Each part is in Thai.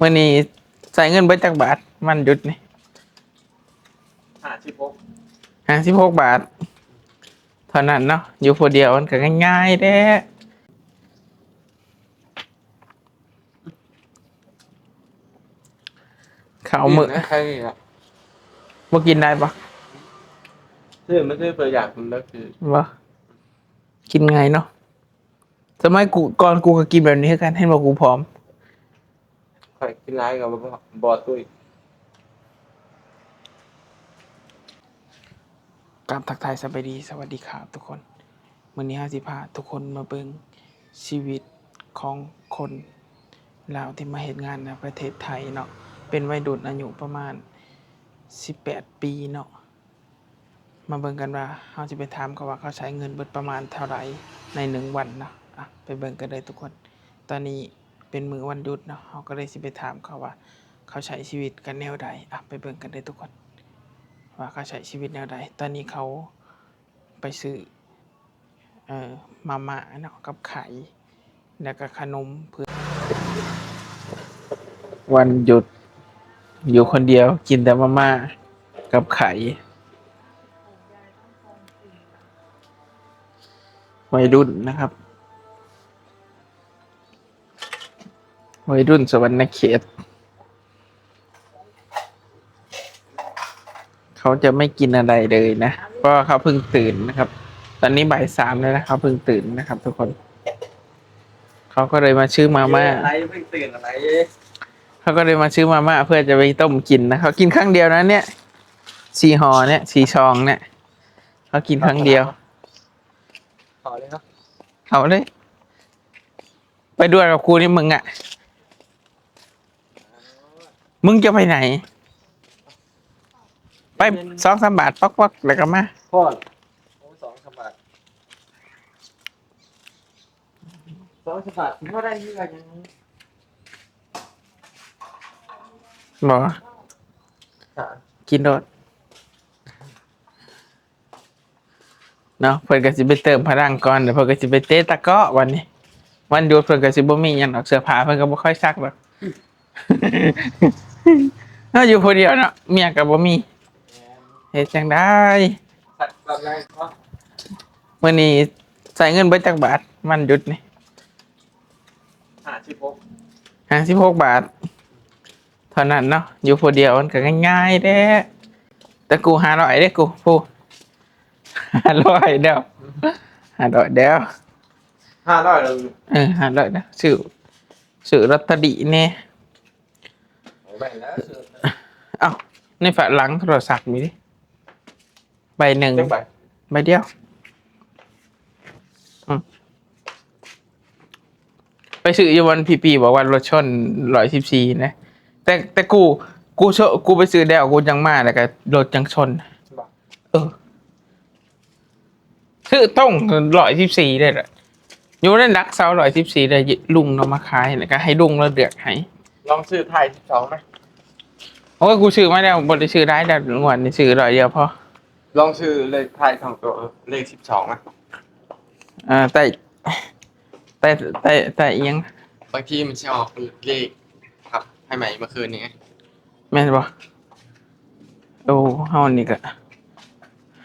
มื่อนี้ใส่เงินเบิดจักบาทมันหยุดนี่56 บาทเท่านั้นเนาะอยู่ผู้เดียวมันก็ง่ายๆแท้ข้าวมื้อใครอ่ะบ่กินได้ปะไม่ใช่ประหยัดมันแล้วคือบ่กินไงเนาะสมัยกูก่อนกูก็กินแบบนี้คือกันให้บอกกูผอมใครกินร้ายกับบอตุ้ยกราบทักทายสวัสดีครับทุกคนมื้อนี้สิพาทุกคนมาเบิ่งชีวิตของคนลาวที่มาเฮ็ดงานในประเทศไทยเนาะเป็นวัยรุ่นอายุประมาณ18 ปีเนาะมาเบิ่งกันว่าเฮาสิไปถามเขาว่าเขาใช้เงินเบิดประมาณเท่าไหร่ใน1วันเนาะไปเบิ่งกันเลยทุกคนตอนนี้เป็นมื้อวันหยุดเนาะเฮาก็เลยสิไปถามเขาว่าเขาใช้ชีวิตกันแนวใดไปเบิ่งกันเลยทุกคนว่าเขาใช้ชีวิตแนวใดตอนนี้เขาไปซื้อมาม่าเนาะกับไข่แล้วก็ขนมเพื่อวันหยุดอยู่คนเดียวกินแต่มาม่ากับไข่วัยรุ่นนะครับวัยรุ่นสวรรณเขตเขาจะไม่กินอะไรเลยนะเพราะเขาเพิ่งตื่นนะครับตอนนี้บ่าย 3แล้วนะเขาเพิ่งตื่นนะครับทุกคนเขาก็เลยมาซื้อมาม่าอะไรเพิ่งตื่นอะไรเขาก็เลยมาซื้อมาม่าเพื่อจะไปต้มกินนะเขากินครั้งเดียวนะเนี่ย4 ห่อเนี่ย4 ซองเนี่ยเขากินครั้งเดียวต่อเลยครับเอาเลยไปด้วยกับครูนี่มึงมึงจะไปไหนไป2-3 บาทป๊อกๆแล้วก็มาพ่อ2 บาท2 บาทเท่าได้ที่กันยังบอกกินโดดเนาะเพิ่นก็สิไปเติมพลังก่อนเดี๋ยวเพิ่นก็สิไปเตะตะกร้อวันนี้วันหยุดเพิ่นก็สิบ่มีหยังดอกเสื้อผ้าเพิ่นก็บ่ค่อยซักดอกเนาะอยู่ผู้เดียวเนาะเมียก็บ่มีเฮ็ดจังได๋มื้อนี้ใส่เงินเบิดจักบาทวันหยุดนี่56 บาทเท่านั้นเนาะอยู่ผู้เดียวมันก็ง่ายๆแท้แต่กู500เด้กูผู้500เด้อ500เด้อ500เลย500เด้อซื้อลอตเตอรี่แน่แบ่งแล้วเอ้าในฝาหลังโทรศัพท์มีดิใบหนึ่งใบเดียวไปซื้ออยู่วันพี่บอกว่ารถชน114นะแต่กูไปซื้อแล้วกูยังมาแล้วก็รถยังชนซื้อต้อง114ได้แหละอยู่ในรักเซา114ได้ลุงเอามาขายแล้วก็ให้ลุงเราเดือกให้ลองซื้อไทย12ไหมโอ้ยกูซื้อมาแล้วบ่ได้ซื้อได้แล้วงวดนี้ซื้อ100เดียวพอลองซื้อเลขไทย2 ตัวเลข12ไหมแต่เอียงบางทีมันจะออกเลขครับให้ใหม่เมื่อคืนนี้แม่นบ่โอ้เฮานี่ก็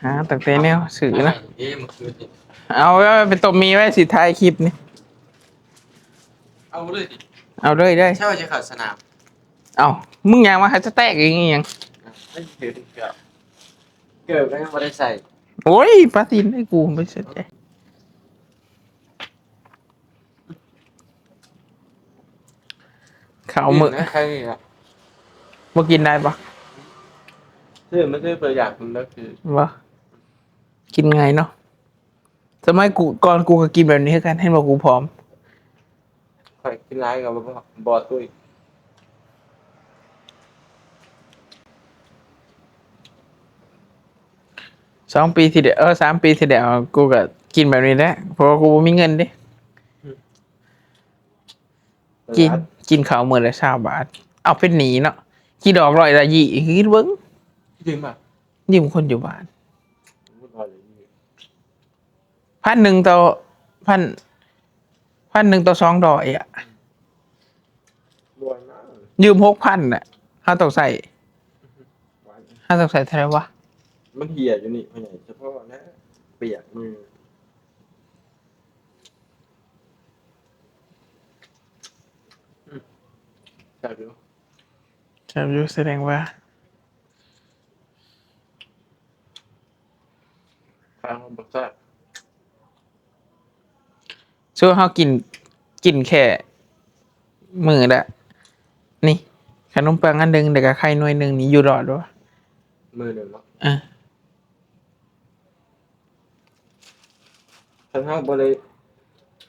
หาตั้งแต่แนวซื้อนะเมื่อคืนนี้เอาไว้เป็นตัวมีไว้สิท้ายคลิปนี่เอาเลยดิเอาเลยได้ใช่ว่าจะขัดสนามเอามึงยังมาจะแตกอย่างงี้ยังไม่ถือเกือบไม่ได้ใส่โอ้ยปาตินให้กูไม่สนใจข้าวมื้อใครอ่ะบ่กินได้ปะไม่ใช่ประหยัดมันแล้วคือบ่กินไงเนาะสมัยกูก่อนกูก็กินแบบนี้คือกันให้บอกกูผอมใครกินร้ายกับบอตุ้ย2 ปีที่เดียว3 ปีที่เดียวกูก็กินแบบนี้แหละเพราะว่ากูบ่มีเงินดิกินข้าวมื้อละ20 บาทเอาเป็นหนีเนาะกี่ดอกร้อยละยี่คิดเบิ่งจริงป่ะยืมคนอยู่บ้าน1,000ต่อ1,000ต่อ2 ดอก รวยมาก ยืม6,000น่ะถ้าต้องใส่ วัน ถ้าต้องใส่เท่าไหร่วะ มันเหี่ยอยู่นี่พ่อใหญ่เฉพาะนะเปียกมือใช่ดู ใช่อยู่แสดงว่า ทางมันบอกว่า ช่วงเฮากินแค่มื้อละนี่ขนมปังอันหนึงแล้วก็ไข่หน่วยหนึงนี่อยู่รอดบ่ มือหนึ่งเนาะ อ่ะ ท่านเฮาบ่ได้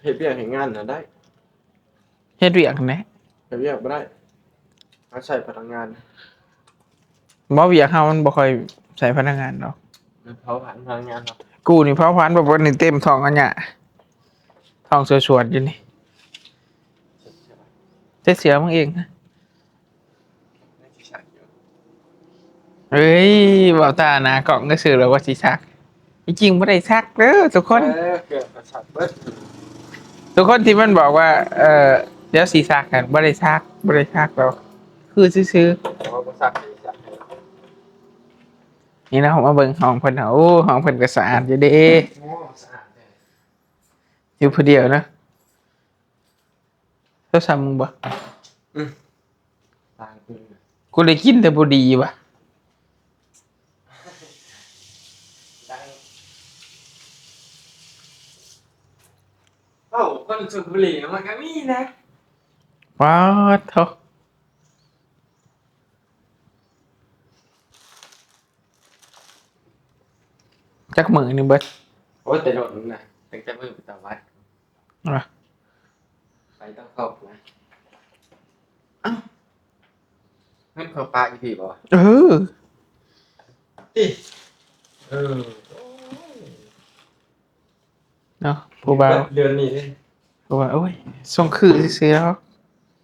เฮ็ดเวียกเฮ็ดงานน่ะได้ เฮ็ดเวียกแหน่ เฮ็ดเวียกบ่ได้อาใช้พลังงาน บ่เวียกเฮามันบ่ค่อยใช้พนักงานดอก มันเผาผลาญพลังงานเนาะ กูนี่เผาผลาญบ่เบิดนี่เต็มท้องอันเนี้ยท้องสวดๆอยู่นี่เสียมึงเองนะ ในที่ชักอยู่ เฮ้ยเว้าตาหน้ากล้องก็ซื่อแล้วว่าสิซักจริงๆบ่ได้ซักเด้อทุกคน เกือบกระชับเบิด ทุกคนที่มันบอกว่าเดี๋ยวสีซักกันบ่ได้ซักหรอกคือซื้อ แต่ว่าบ่ซักให้ซักให้ ๆนี่นะผมมาเบิ่งห้องเพิ่นน่ะโอ้ห้องเพิ่นก็สะอาดอยู่เด้ โอ้สะอาดแท้ อยู่ผู้เดียวนะเจ้าซ้ำมึงบ่ ต่างคืน กูได้กินแต่บ่ดีว่ะ ดังเอ้าคนสูบบุหรี่มันก็มีนะ ว้าวเถอะจักมื้อหนึงเบิด โอ้ยแต่โดนนะตั้งแต่มือไปต่อวัด ว่ะ ไปต้องเข้านะเอ้าเงินเขาปลาอีพี่บ่ เออ ติเออ เนาะผู้บ่าว เดือนนี้เลย ผู้บ่าวโอ้ยส่งคือซื่อๆแล้ว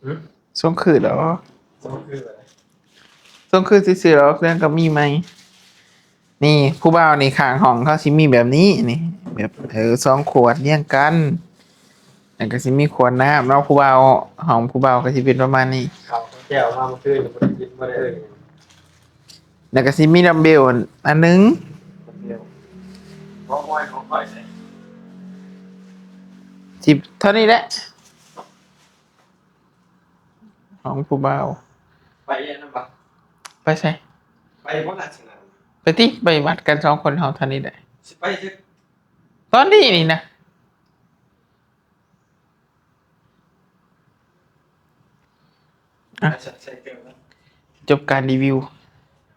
หืม ส่งคือแล้ว สองคืออะไร ส่งคือซื่อๆแล้วเรื่องก็มีไหมนี่ผู้บ่าวนี่ข้างห้องเขาสิมีแบบนี้นี่แบบ2 ขวดเรียงกันแล้วก็สิมีขวดน้ำเนาะผู้บ่าวห้องผู้บ่าวก็สิเป็นประมาณนี้ เขาแก้วมาเมื่อคืนบ่ได้กินบ่ได้เอ่ย แล้วก็สิมีดัมเบลอันหนึง คนเดียวเพราะอ้อยของข่อยเลย สิเท่านี้แหละของผู้บ่าว ไปเรียนนะบ่ ไปใส่ ไปบ่ราชนะ ไปติไปวัดกัน2 คนเฮาเท่านี้แหละ สิไปสิ ตอนนี้นี่นะ ใช้เกินแล้ว จบการรีวิว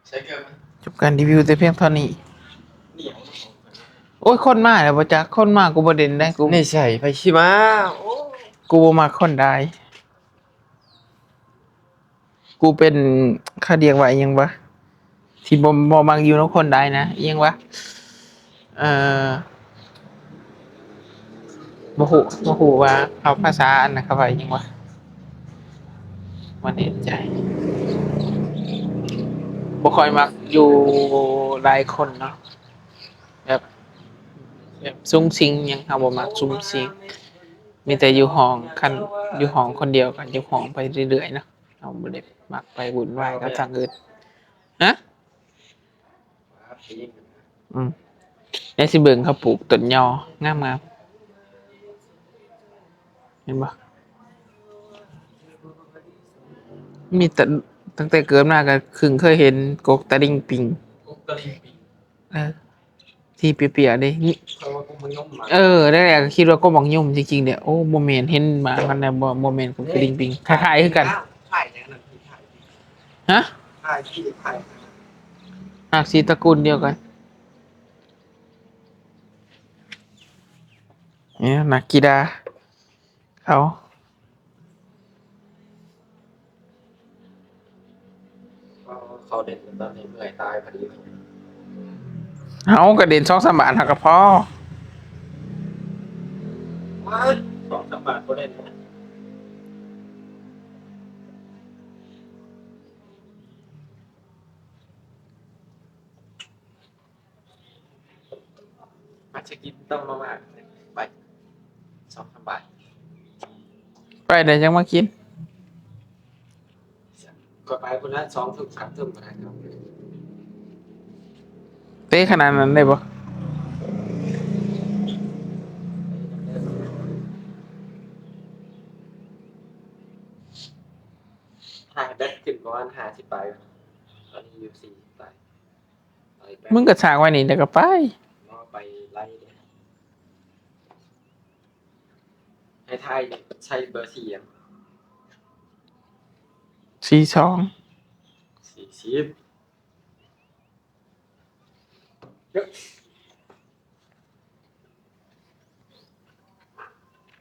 ใช้เกินมั้ย จบการรีวิวแต่เพียงเท่านี้ เหนียว โอ้ยคนมาแล้วบ่จักคนมากูบ่เด่นได้กู นี่ใช่ไปชิมาโอ้ กูบ่มักคนได้กูเป็นเขาเรียกว่าอิหยังวะที่บ่มักอยู่นำคนได้นะอิหยังวะเอ่อบ่ฮู้ว่าเอาภาษาอันนั้นเขาว่าอิหยังวะบ่แน่ใจบ่ค่อยมักอยู่หลายคนเนาะแบบสุงสิงหยังเฮาบ่มักสุงสิงมีแต่อยู่ห้องคันอยู่ห้องคนเดียวกันอยู่ห้องไปเรื่อยๆเนาะเฮาบ่ได้มักไปวุ่นวายกับทางอื่นฮะ อืมแล้วสิเบิ่งเขาปลูกต้นยองามๆเห็นบ่มีแต่ตั้งแต่เกิดมาก็ครึ่งเคยเห็นกกตะลิงปิง กุ๊กกะลีปี เออที่เปียๆเด้นี่ เพราะว่ากุ๊กมันย่อมมา แรกๆก็คิดว่าก็บักยุ่มจริงๆเนี่ยโอ้บ่แม่นเห็นมามันน่ะบ่แม่นกกตะลิงปิงคล้ายๆคือกัน ถ่ายอย่างนั้นพี่ถ่าย ฮะ ถ่ายพี่ถ่าย หากสีตระกูลเดียวกันเนี่ยนักกีฬาเขา เขาเด็ดตอนนี้เหนื่อยตายพอดีเลย เอากระเด็น2-3 บาทหักกระพอ ว้าสองสามบาทก็เล่นอาจจะกินต้มมาม่าไปสองสามบาท ไปเดี๋ยวยังมากิน ก็ไปคนละ2 ทุ่ม 3 ทุ่มก็ได้ครับ เต้ขนาดนั้นได้บ่ ถ่ายแบตขึ้นประมาณ50 ไปตอนนี้อยู่40 ไปไป มึงก็ฉากไว้นี่เดี๋ยวก็ไป ก็ไปไล่เนี่ยให้ทายใช้เบอร์4อ่ะ 42 40เยอะ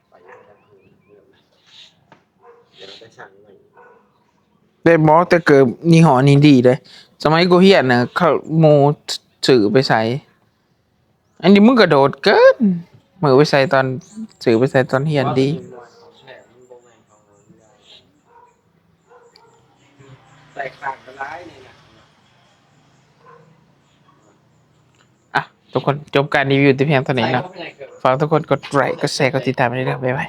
ไปแล้วเริ่มนะเดี๋ยวเราไปสั่งใหม่ ได้บ่แต่เกิดยี่ห้อนี้ดีเลยสมัยกูเรียนน่ะเขาหมู่ซื้อไปใส่อันนี้มึงกระโดดเกินมือไปใส่ตอนซื้อไปใส่ตอนเรียนดี ใส่ข้างก็ร้ายนี่นะ อ่ะทุกคนจบการรีวิวแต่เพียงเท่านี้ ใส่ เนาะ เข้าไปในเครื่อง ฝากทุกคนกดไลค์กดแชร์กดติดตามไปด้วยนะบ๊ายบาย